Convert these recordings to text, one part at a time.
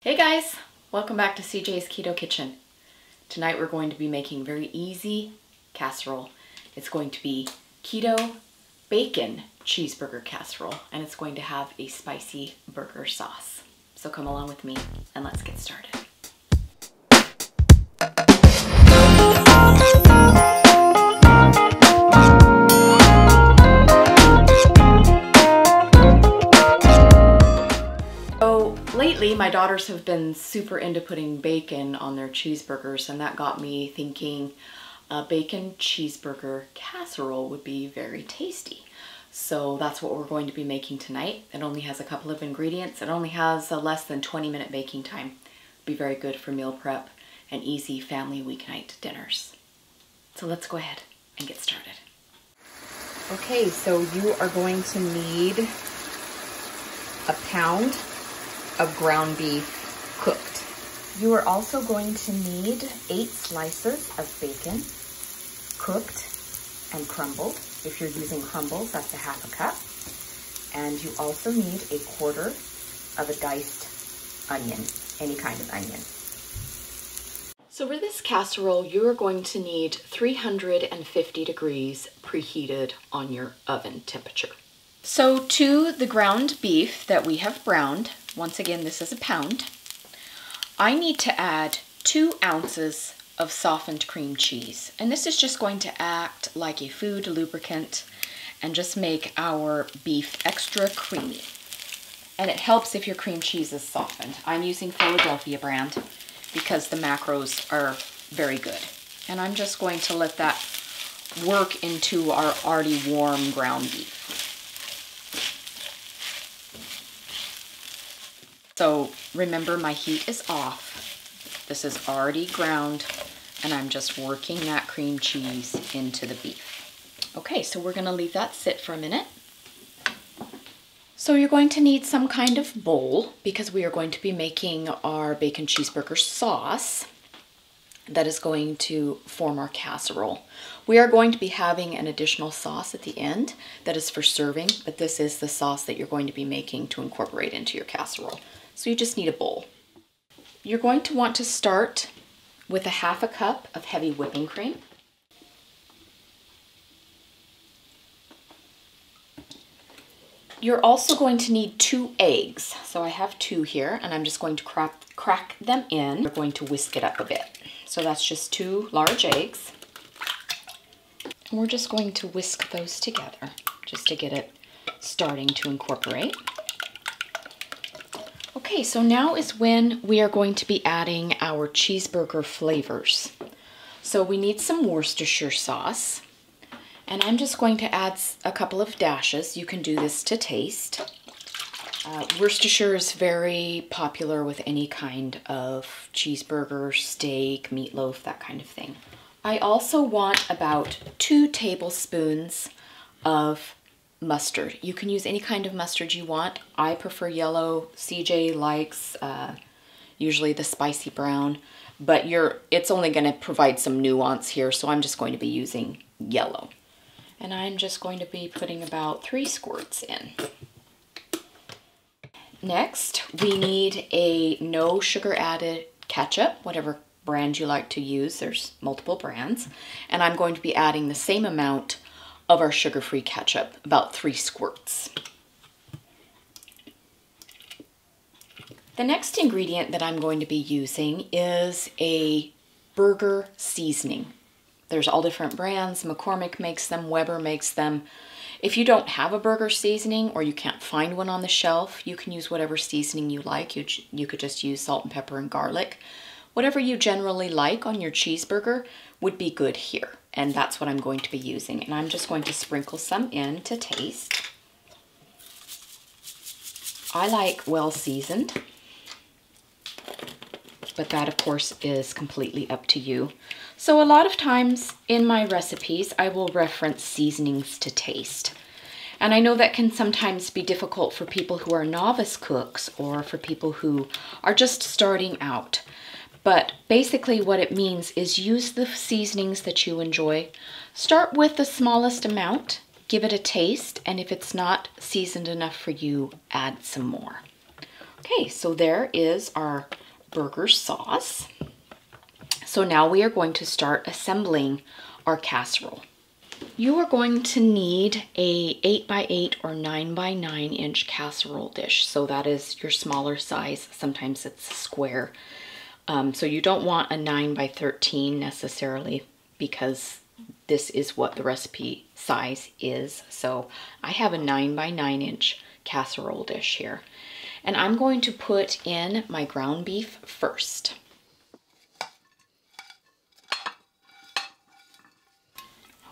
Hey guys, welcome back to CJ's Keto Kitchen. Tonight we're going to be making a very easy casserole. It's going to be Keto Bacon Cheeseburger Casserole, and it's going to have a spicy burger sauce. So come along with me and let's get started. Lately, my daughters have been super into putting bacon on their cheeseburgers, and that got me thinking a bacon cheeseburger casserole would be very tasty. So that's what we're going to be making tonight. It only has a couple of ingredients. It only has a less than 20-minute baking time. It'll be very good for meal prep and easy family weeknight dinners. So let's go ahead and get started. Okay, so you are going to need a pound of ground beef cooked. You are also going to need 8 slices of bacon, cooked and crumbled. If you're using crumbles, that's a half a cup. And you also need a quarter of a diced onion, any kind of onion. So for this casserole, you are going to need 350 degrees preheated on your oven temperature. So to the ground beef that we have browned, once again, this is a pound, I need to add 2 ounces of softened cream cheese. And this is just going to act like a food lubricant and just make our beef extra creamy. And it helps if your cream cheese is softened. I'm using Philadelphia brand because the macros are very good. And I'm just going to let that work into our already warm ground beef. So remember, my heat is off. This is already ground, and I'm just working that cream cheese into the beef. Okay, so we're gonna leave that sit for a minute. So you're going to need some kind of bowl because we are going to be making our bacon cheeseburger sauce that is going to form our casserole. We are going to be having an additional sauce at the end that is for serving, but this is the sauce that you're going to be making to incorporate into your casserole. So you just need a bowl. You're going to want to start with a half a cup of heavy whipping cream. You're also going to need 2 eggs. So I have 2 here, and I'm just going to crack them in. We're going to whisk it up a bit. So that's just 2 large eggs. And we're just going to whisk those together just to get it starting to incorporate. Okay, so now is when we are going to be adding our cheeseburger flavors. So we need some Worcestershire sauce, and I'm just going to add a couple of dashes. You can do this to taste. Worcestershire is very popular with any kind of cheeseburger, steak, meatloaf, that kind of thing. I also want about 2 tablespoons of mustard. You can use any kind of mustard you want. I prefer yellow. CJ likes usually the spicy brown, but it's only going to provide some nuance here, so I'm just going to be using yellow. And I'm just going to be putting about 3 squirts in. Next, we need a no sugar added ketchup, whatever brand you like to use. There's multiple brands. And I'm going to be adding the same amount of our sugar-free ketchup, about 3 squirts. The next ingredient that I'm going to be using is a burger seasoning. There's all different brands. McCormick makes them, Weber makes them. If you don't have a burger seasoning or you can't find one on the shelf, you can use whatever seasoning you like. You could just use salt and pepper and garlic. Whatever you generally like on your cheeseburger would be good here. And that's what I'm going to be using. And I'm just going to sprinkle some in to taste. I like well seasoned, but that of course is completely up to you. So a lot of times in my recipes, I will reference seasonings to taste. And I know that can sometimes be difficult for people who are novice cooks or for people who are just starting out. But basically what it means is use the seasonings that you enjoy. Start with the smallest amount, give it a taste, and if it's not seasoned enough for you, add some more. Okay, so there is our burger sauce. So now we are going to start assembling our casserole. You are going to need a 8x8 or 9x9 inch casserole dish. So that is your smaller size. Sometimes it's square. So you don't want a 9x13 necessarily, because this is what the recipe size is. So I have a 9x9 inch casserole dish here. And I'm going to put in my ground beef first.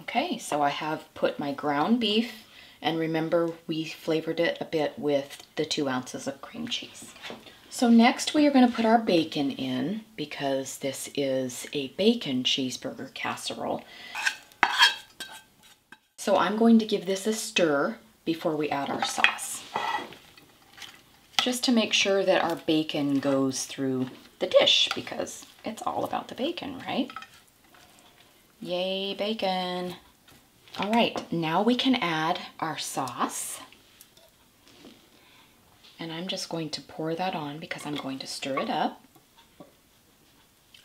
Okay, so I have put my ground beef, and remember we flavored it a bit with the 2 ounces of cream cheese. So next we are going to put our bacon in, because this is a bacon cheeseburger casserole. So I'm going to give this a stir before we add our sauce, just to make sure that our bacon goes through the dish, because it's all about the bacon, right? Yay, bacon. All right, now we can add our sauce. And I'm just going to pour that on because I'm going to stir it up.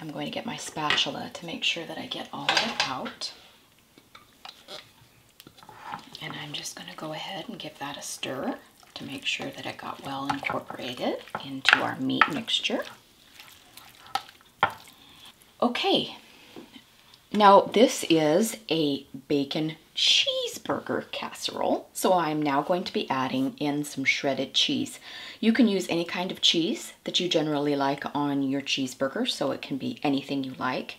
I'm going to get my spatula to make sure that I get all of it out. And I'm just going to go ahead and give that a stir to make sure that it got well incorporated into our meat mixture. Okay. Now this is a bacon cheeseburger casserole, so I'm now going to be adding in some shredded cheese. You can use any kind of cheese that you generally like on your cheeseburger, so it can be anything you like.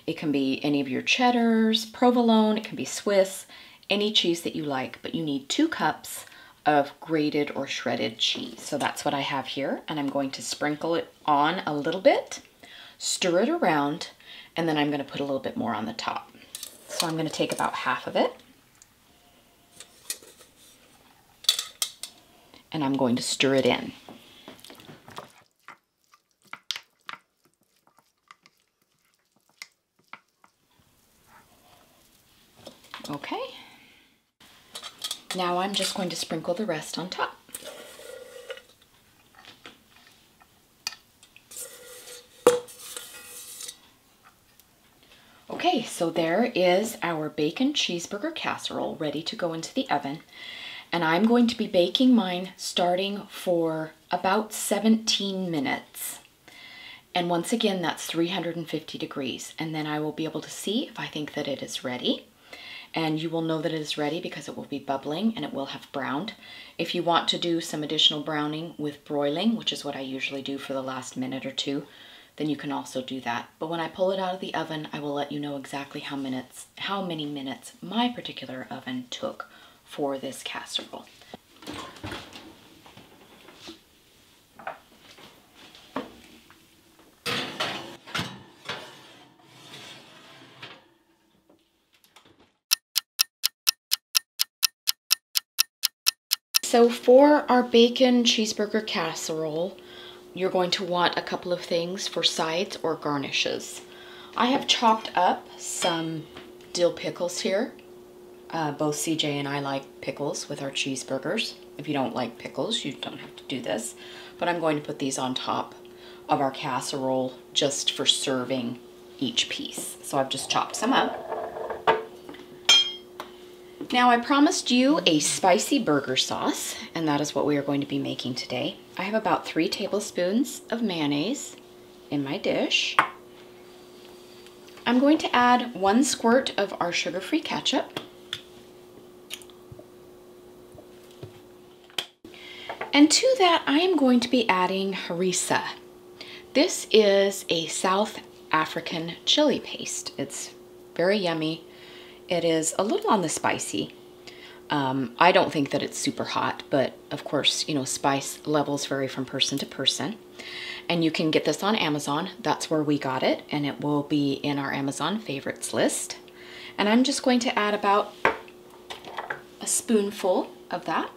It can be any of your cheddars, provolone, it can be Swiss, any cheese that you like, but you need 2 cups of grated or shredded cheese. So that's what I have here, and I'm going to sprinkle it on a little bit, stir it around, and then I'm going to put a little bit more on the top. So I'm going to take about half of it, and I'm going to stir it in. Okay. Now I'm just going to sprinkle the rest on top. Okay, so there is our bacon cheeseburger casserole ready to go into the oven. And I'm going to be baking mine starting for about 17 minutes. And once again, that's 350 degrees. And then I will be able to see if I think that it is ready. And you will know that it is ready because it will be bubbling and it will have browned. If you want to do some additional browning with broiling, which is what I usually do for the last minute or two, then you can also do that. But when I pull it out of the oven, I will let you know exactly how many minutes my particular oven took for this casserole. So for our bacon cheeseburger casserole, you're going to want a couple of things for sides or garnishes. I have chopped up some dill pickles here. Both CJ and I like pickles with our cheeseburgers. If you don't like pickles, you don't have to do this. But I'm going to put these on top of our casserole just for serving each piece. So I've just chopped some up. Now I promised you a spicy burger sauce, and that is what we are going to be making today. I have about 3 tablespoons of mayonnaise in my dish. I'm going to add 1 squirt of our sugar-free ketchup. And to that, I am going to be adding harissa. This is a South African chili paste. It's very yummy. It is a little on the spicy. I don't think that it's super hot, but of course, you know, spice levels vary from person to person. And you can get this on Amazon. That's where we got it, and it will be in our Amazon favorites list. And I'm just going to add about a spoonful of that.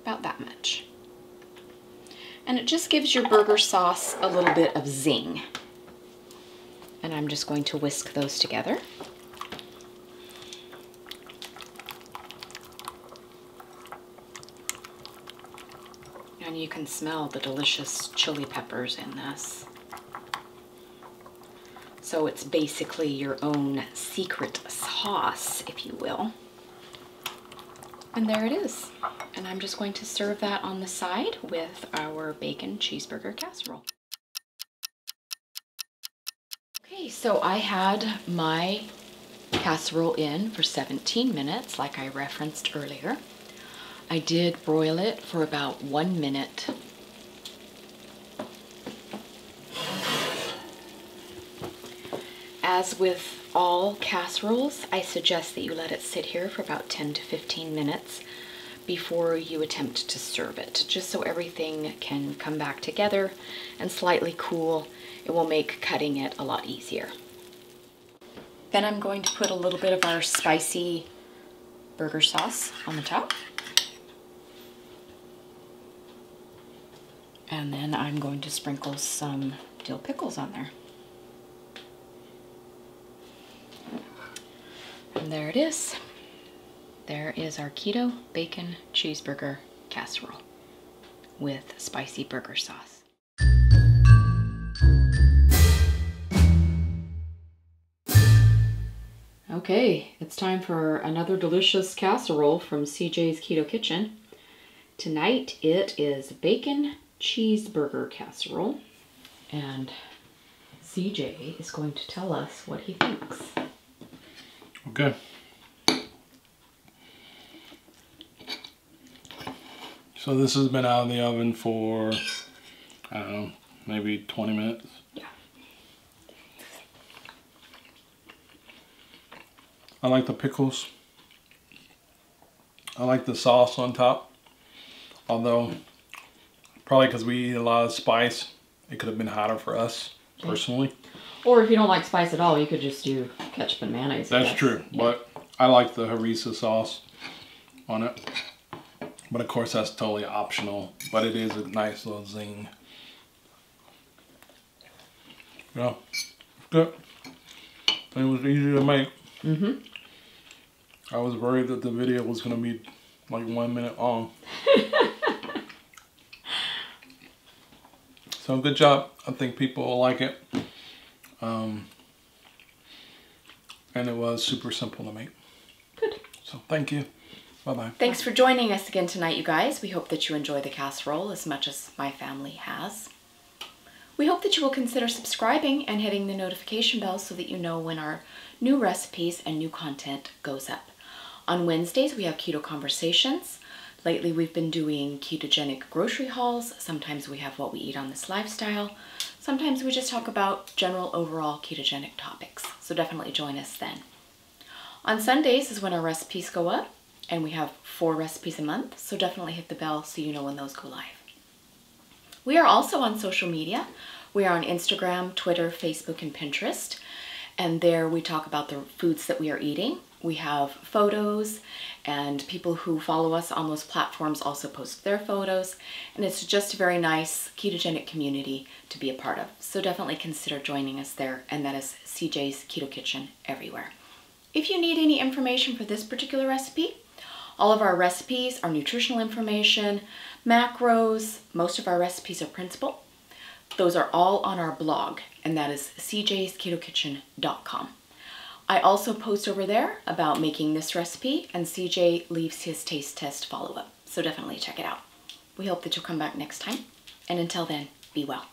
About that much. And it just gives your burger sauce a little bit of zing. And I'm just going to whisk those together. And you can smell the delicious chili peppers in this. So it's basically your own secret sauce, if you will. And there it is. And I'm just going to serve that on the side with our bacon cheeseburger casserole. Okay, so I had my casserole in for 17 minutes, like I referenced earlier. I did broil it for about 1 minute. As with all casseroles, I suggest that you let it sit here for about 10 to 15 minutes before you attempt to serve it, just so everything can come back together and slightly cool. It will make cutting it a lot easier. Then I'm going to put a little bit of our spicy burger sauce on the top. And then I'm going to sprinkle some dill pickles on there. And there it is. There is our Keto Bacon Cheeseburger Casserole with spicy burger sauce. Okay, it's time for another delicious casserole from CJ's Keto Kitchen. Tonight it is bacon cheeseburger casserole, and CJ is going to tell us what he thinks. Okay. So this has been out of the oven for, I don't know, maybe 20 minutes. Yeah. I like the pickles. I like the sauce on top. Although, probably because we eat a lot of spice, it could have been hotter for us, personally. Or if you don't like spice at all, you could just do ketchup and mayonnaise. That's true, yeah. But I like the Harissa sauce on it. But of course, that's totally optional. But it is a nice little zing. Yeah, it's good. It was easy to make. Mm-hmm. I was worried that the video was going to be like 1 minute long. So good job. I think people will like it. And it was super simple to make. Good. So thank you. Bye-bye. Thanks for joining us again tonight, you guys. We hope that you enjoy the casserole as much as my family has. We hope that you will consider subscribing and hitting the notification bell so that you know when our new recipes and new content goes up. On Wednesdays, we have Keto Conversations. Lately, we've been doing ketogenic grocery hauls. Sometimes we have what we eat on this lifestyle. Sometimes we just talk about general overall ketogenic topics. So definitely join us then. On Sundays is when our recipes go up, and we have 4 recipes a month. So definitely hit the bell so you know when those go live. We are also on social media. We are on Instagram, Twitter, Facebook, and Pinterest. And there we talk about the foods that we are eating. We have photos, and people who follow us on those platforms also post their photos. And it's just a very nice ketogenic community to be a part of. So definitely consider joining us there. And that is CJ's Keto Kitchen everywhere. If you need any information for this particular recipe, all of our recipes, our nutritional information, macros, most of our recipes are printable. Those are all on our blog, and that is Cjsketokitchen.com. I also post over there about making this recipe, and CJ leaves his taste test follow-up. So definitely check it out. We hope that you'll come back next time. And until then, be well.